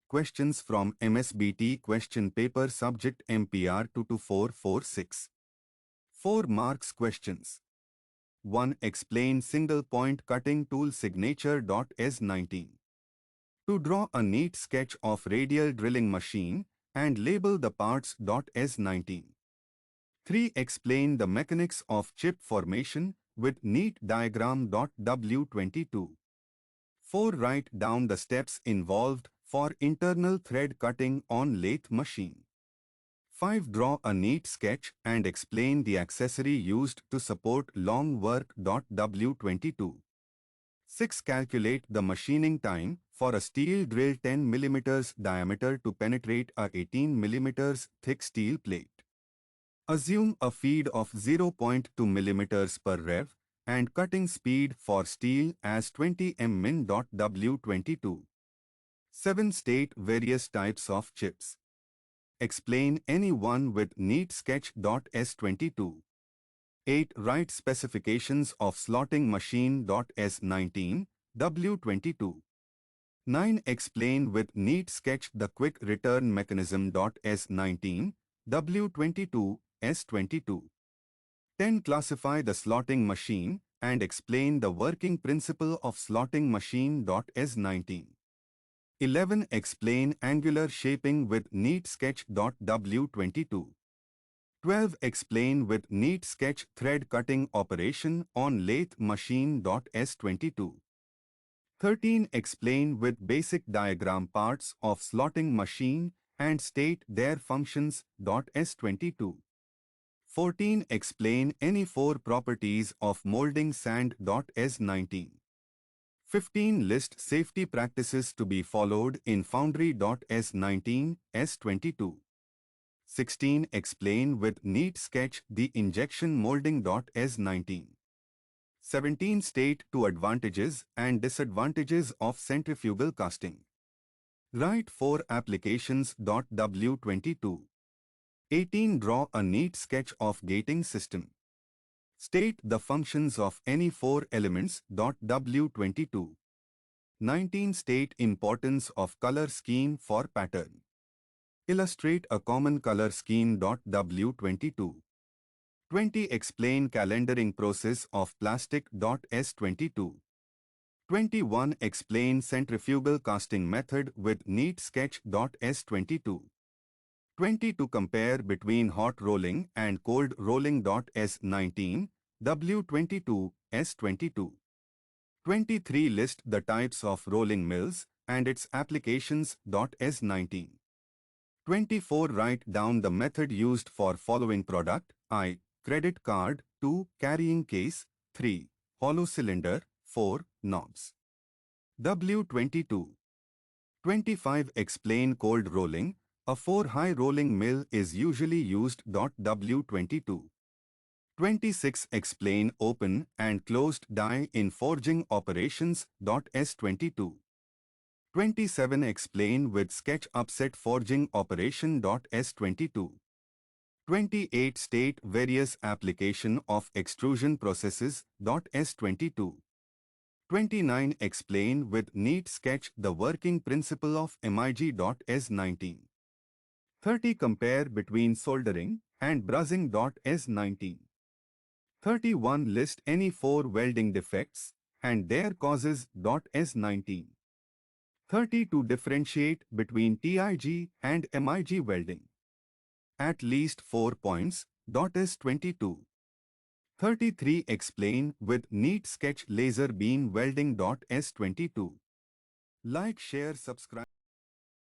Questions from MSBTE question paper subject MPR 22446. 4 marks questions. 1. Explain single point cutting tool signature. S19. To draw a neat sketch of radial drilling machine and label the parts. S19. 3. Explain the mechanics of chip formation with neat diagram. W22. 4. Write down the steps involved for internal thread cutting on lathe machine. 5. Draw a neat sketch and explain the accessory used to support long work. W22. 6. Calculate the machining time for a steel drill 10 mm diameter to penetrate a 18 mm thick steel plate. Assume a feed of 0.2 mm per rev and cutting speed for steel as 20 min. W22. 7. State various types of chips. Explain any one with neat sketch. S22. 8. Write specifications of slotting machine. S19, W22. 9. Explain with neat sketch the quick return mechanism. S19, W22, S22. 10. Classify the slotting machine and explain the working principle of slotting machine. S19. 11. Explain angular shaping with neat sketch. W22. 12. Explain with neat sketch thread cutting operation on lathe machine. S22. 13. Explain with basic diagram parts of slotting machine and state their functions. S22. 14. Explain any 4 properties of molding sand. S19. 15. List safety practices to be followed in foundry. S19, S22. 16. Explain with neat sketch the injection molding. S19. 17. State 2 advantages and disadvantages of centrifugal casting. Write 4 applications. W22. 18. Draw a neat sketch of gating system. State the functions of any 4 elements. W22. 19. State importance of color scheme for pattern. Illustrate a common color scheme. W22. 20. Explain calendering process of plastic. S22. 21. Explain centrifugal casting method with neat sketch. S22. 22. Compare between hot rolling and cold rolling. S19, W22, S22. 23. List the types of rolling mills and its applications. S19. 24. Write down the method used for following product. I. Credit card. 2. Carrying case. 3. Hollow cylinder. 4. Knobs. W22. 25. Explain cold rolling. A 4-high rolling mill is usually used. W22. 26. Explain open and closed die in forging operations. S22. 27. Explain with sketch upset forging operation. S22. 28. State various application of extrusion processes. S22. 29. Explain with neat sketch the working principle of MIG. S19. 30. Compare between soldering and brushing. S19. 31. List any 4 welding defects and their causes. S19. 30. To differentiate between TIG and MIG welding. At least 4 points. S22. 33. Explain with neat sketch laser beam welding. S22. Like, share, subscribe.